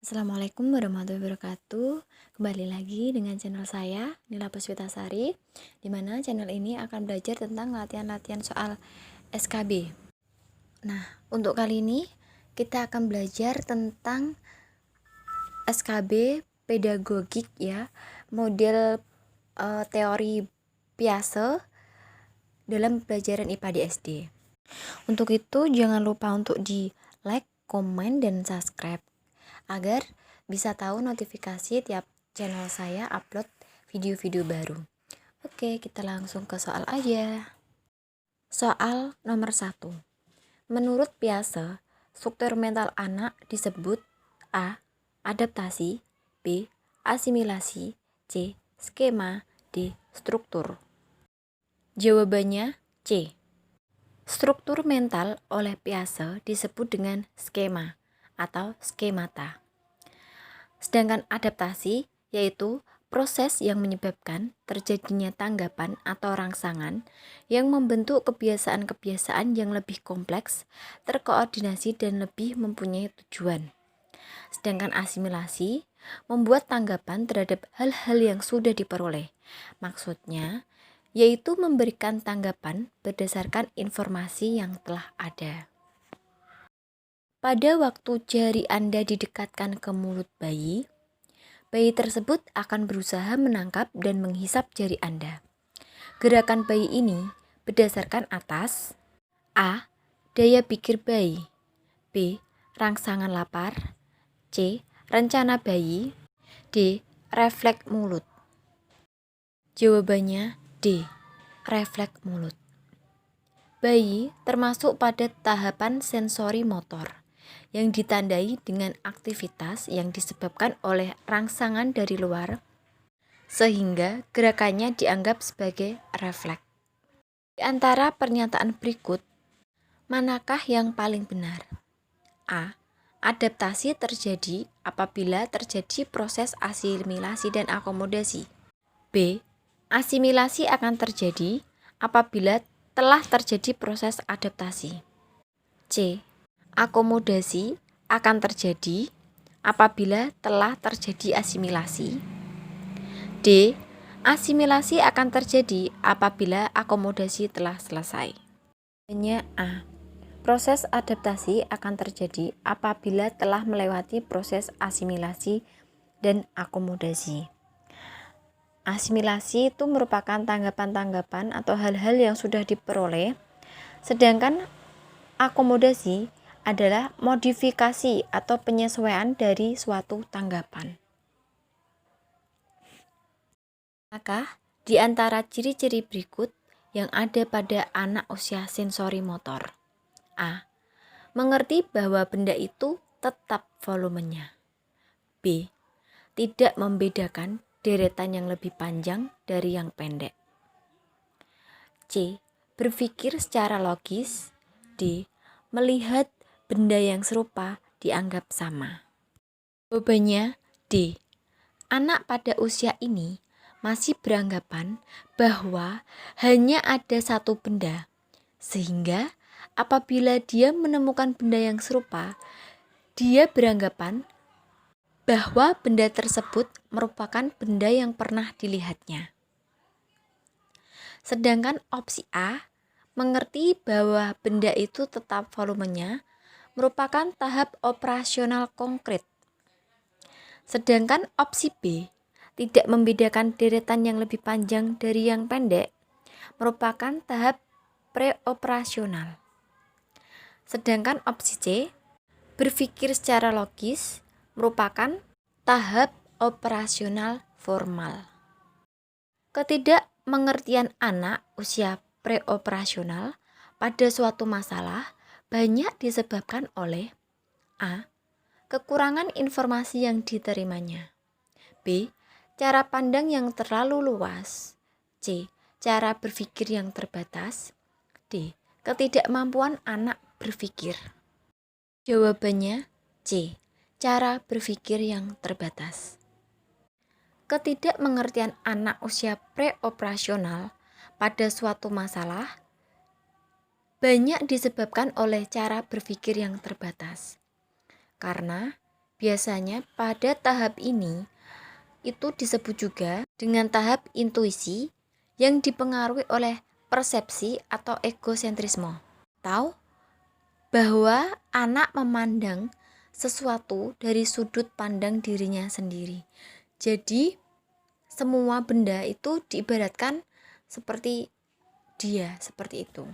Assalamualaikum warahmatullahi wabarakatuh. Kembali lagi dengan channel saya, Nila Puspitasari, di mana channel ini akan belajar tentang latihan-latihan soal SKB. Nah, untuk kali ini kita akan belajar tentang SKB pedagogik ya, model teori Piaget dalam pelajaran IPA di SD. Untuk itu jangan lupa untuk di like, komen, dan subscribe agar bisa tahu notifikasi tiap channel saya upload video-video baru. Oke, kita langsung ke soal aja. Soal nomor 1. Menurut Piaget, struktur mental anak disebut A. Adaptasi, B. Asimilasi, C. Skema, D. Struktur. Jawabannya C. Struktur mental oleh Piaget disebut dengan skema atau skemata. Sedangkan adaptasi yaitu proses yang menyebabkan terjadinya tanggapan atau rangsangan yang membentuk kebiasaan-kebiasaan yang lebih kompleks, terkoordinasi dan lebih mempunyai tujuan. Sedangkan asimilasi membuat tanggapan terhadap hal-hal yang sudah diperoleh. Maksudnya yaitu memberikan tanggapan berdasarkan informasi yang telah ada. Pada waktu jari Anda didekatkan ke mulut bayi tersebut akan berusaha menangkap dan menghisap jari Anda. Gerakan bayi ini berdasarkan atas A. Daya pikir bayi, B. Rangsangan lapar, C. Rencana bayi, D. Refleks mulut. Jawabannya D. Refleks mulut. Bayi termasuk pada tahapan sensori motor yang ditandai dengan aktivitas yang disebabkan oleh rangsangan dari luar, sehingga gerakannya dianggap sebagai refleks. Di antara pernyataan berikut, manakah yang paling benar? A. Adaptasi terjadi apabila terjadi proses asimilasi dan akomodasi. B. Asimilasi akan terjadi apabila telah terjadi proses adaptasi. C. Akomodasi akan terjadi apabila telah terjadi asimilasi. D. Asimilasi akan terjadi apabila akomodasi telah selesai. Jawabannya A. Proses adaptasi akan terjadi apabila telah melewati proses asimilasi dan akomodasi. Asimilasi itu merupakan tanggapan-tanggapan atau hal-hal yang sudah diperoleh, sedangkan akomodasi adalah modifikasi atau penyesuaian dari suatu tanggapan. Maka, di antara ciri-ciri berikut yang ada pada anak usia sensori motor. A. Mengerti bahwa benda itu tetap volumenya. B. Tidak membedakan deretan yang lebih panjang dari yang pendek. C. Berpikir secara logis. D. Melihat benda yang serupa dianggap sama. Jawabannya D. Anak pada usia ini masih beranggapan bahwa hanya ada satu benda, sehingga apabila dia menemukan benda yang serupa, dia beranggapan bahwa benda tersebut merupakan benda yang pernah dilihatnya. Sedangkan opsi A, mengerti bahwa benda itu tetap volumenya, merupakan tahap operasional konkret. Sedangkan opsi B, tidak membedakan deretan yang lebih panjang dari yang pendek, merupakan tahap preoperasional. Sedangkan opsi C, berpikir secara logis, merupakan tahap operasional formal. Ketidakmengertian anak usia preoperasional pada suatu masalah banyak disebabkan oleh A. Kekurangan informasi yang diterimanya, B. Cara pandang yang terlalu luas, C. Cara berpikir yang terbatas, D. Ketidakmampuan anak berpikir. Jawabannya C. Cara berpikir yang terbatas. Ketidakmengertian anak usia preoperasional pada suatu masalah banyak disebabkan oleh cara berpikir yang terbatas. Karena Biasanya pada tahap ini itu disebut juga dengan tahap intuisi yang dipengaruhi oleh persepsi atau egosentrisme. Tahu bahwa anak memandang sesuatu dari sudut pandang dirinya sendiri. Jadi semua benda itu diibaratkan seperti dia, seperti itu.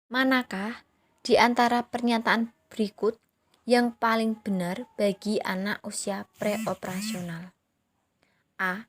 Manakah di antara pernyataan berikut yang paling benar bagi anak usia preoperasional? A.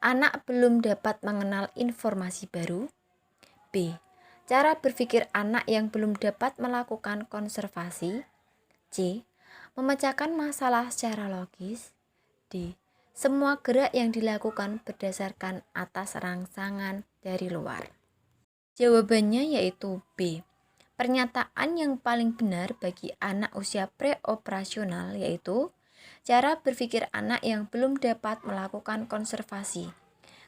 Anak belum dapat mengenal informasi baru. B. Cara berpikir anak yang belum dapat melakukan konservasi. C. Memecahkan masalah secara logis. D. Semua gerak yang dilakukan berdasarkan atas rangsangan dari luar. Jawabannya yaitu B. Pernyataan yang paling benar bagi anak usia preoperasional yaitu cara berpikir anak yang belum dapat melakukan konservasi.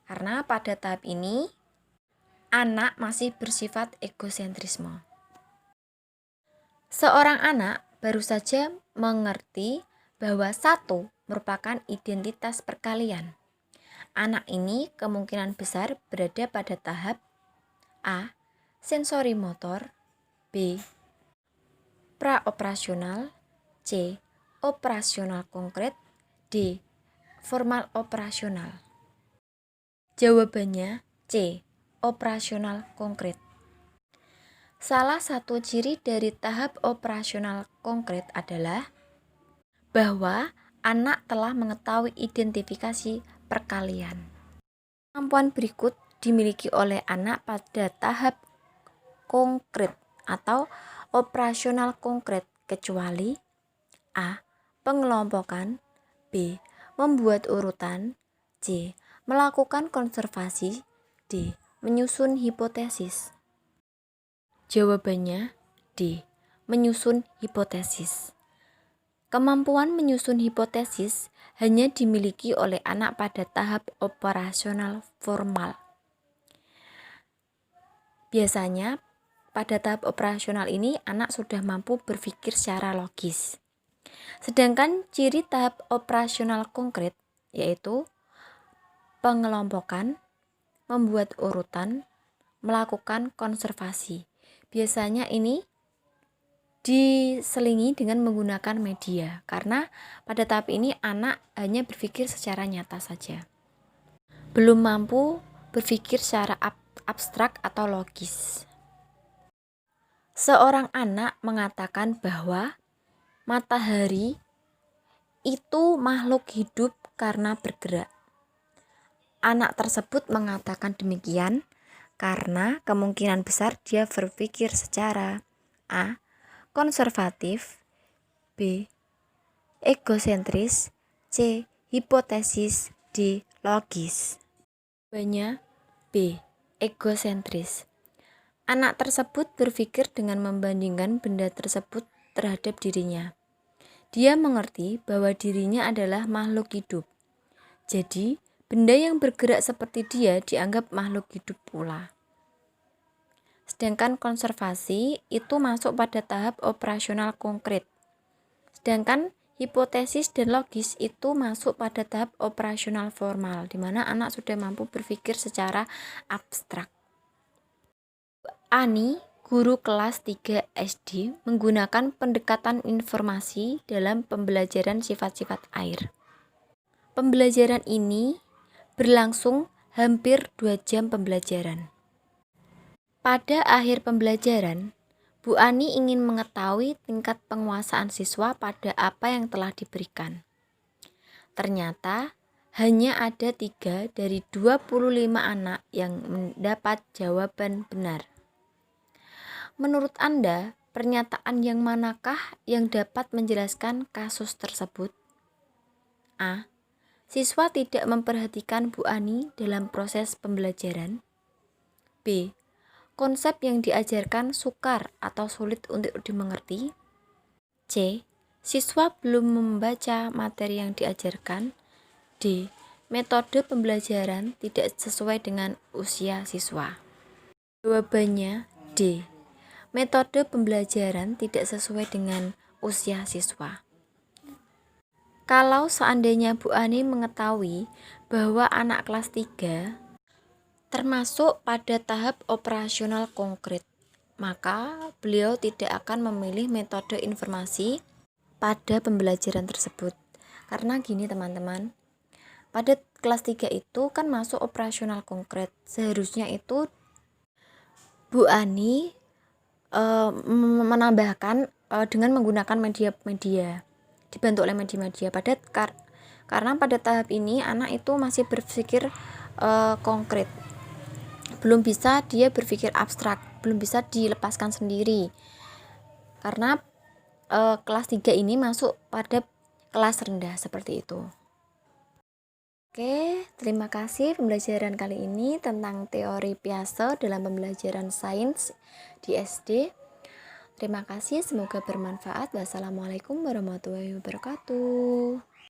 Karena pada tahap ini anak masih bersifat egosentrisme. Seorang anak baru saja mengerti bahwa satu merupakan identitas perkalian. Anak ini kemungkinan besar berada pada tahap A. Sensori motor, B. Praoperasional, C. Operasional konkret, D. Formal operasional. Jawabannya C. Operasional konkret. Salah satu ciri dari tahap operasional konkret adalah bahwa anak telah mengetahui identifikasi perkalian. Kemampuan berikut dimiliki oleh anak pada tahap konkret atau operasional konkret kecuali A. Pengelompokan, B. Membuat urutan, C. Melakukan konservasi, D. Menyusun hipotesis. Jawabannya D. Menyusun hipotesis. Kemampuan menyusun hipotesis hanya dimiliki oleh anak pada tahap operasional formal. Biasanya pada tahap operasional ini anak sudah mampu berpikir secara logis. Sedangkan ciri tahap operasional konkret yaitu pengelompokan, membuat urutan, melakukan konservasi. Biasanya ini diselingi dengan menggunakan media karena pada tahap ini anak hanya berpikir secara nyata saja. Belum mampu berpikir secara abstrak atau logis. Seorang anak mengatakan bahwa matahari itu makhluk hidup karena bergerak. Anak tersebut mengatakan demikian karena kemungkinan besar dia berpikir secara A. Konservatif, B. Egosentris, C. Hipotesis, D. Logis. Jawabannya B. Egosentris. Anak tersebut berpikir dengan membandingkan benda tersebut terhadap dirinya. Dia mengerti bahwa dirinya adalah makhluk hidup. Jadi, benda yang bergerak seperti dia dianggap makhluk hidup pula. Sedangkan konservasi itu masuk pada tahap operasional konkret. Sedangkan hipotesis dan logis itu masuk pada tahap operasional formal, di mana anak sudah mampu berpikir secara abstrak. Ani, guru kelas 3 SD, menggunakan pendekatan informasi dalam pembelajaran sifat-sifat air. Pembelajaran ini berlangsung hampir 2 jam pembelajaran. Pada akhir pembelajaran, Bu Ani ingin mengetahui tingkat penguasaan siswa pada apa yang telah diberikan. Ternyata hanya ada 3 dari 25 anak yang mendapat jawaban benar. Menurut Anda, pernyataan yang manakah yang dapat menjelaskan kasus tersebut? A. Siswa tidak memperhatikan Bu Ani dalam proses pembelajaran. B. Konsep yang diajarkan sukar atau sulit untuk dimengerti. C. Siswa belum membaca materi yang diajarkan. D. Metode pembelajaran tidak sesuai dengan usia siswa. Jawabannya D. Metode pembelajaran tidak sesuai dengan usia siswa. Kalau seandainya Bu Ani mengetahui bahwa anak kelas 3 termasuk pada tahap operasional konkret, maka beliau tidak akan memilih metode informasi pada pembelajaran tersebut. Karena gini teman-teman, pada kelas 3 itu kan masuk operasional konkret. Seharusnya itu Bu Ani menambahkan dengan menggunakan media-media, dibantu oleh media-media. Karena pada tahap ini anak itu masih berpikir konkret, belum bisa dia berpikir abstrak, belum bisa dilepaskan sendiri. Karena kelas 3 ini masuk pada kelas rendah seperti itu. Oke, terima kasih pembelajaran kali ini tentang teori Piaget dalam pembelajaran sains di SD. Terima kasih, semoga bermanfaat. Wassalamualaikum warahmatullahi wabarakatuh.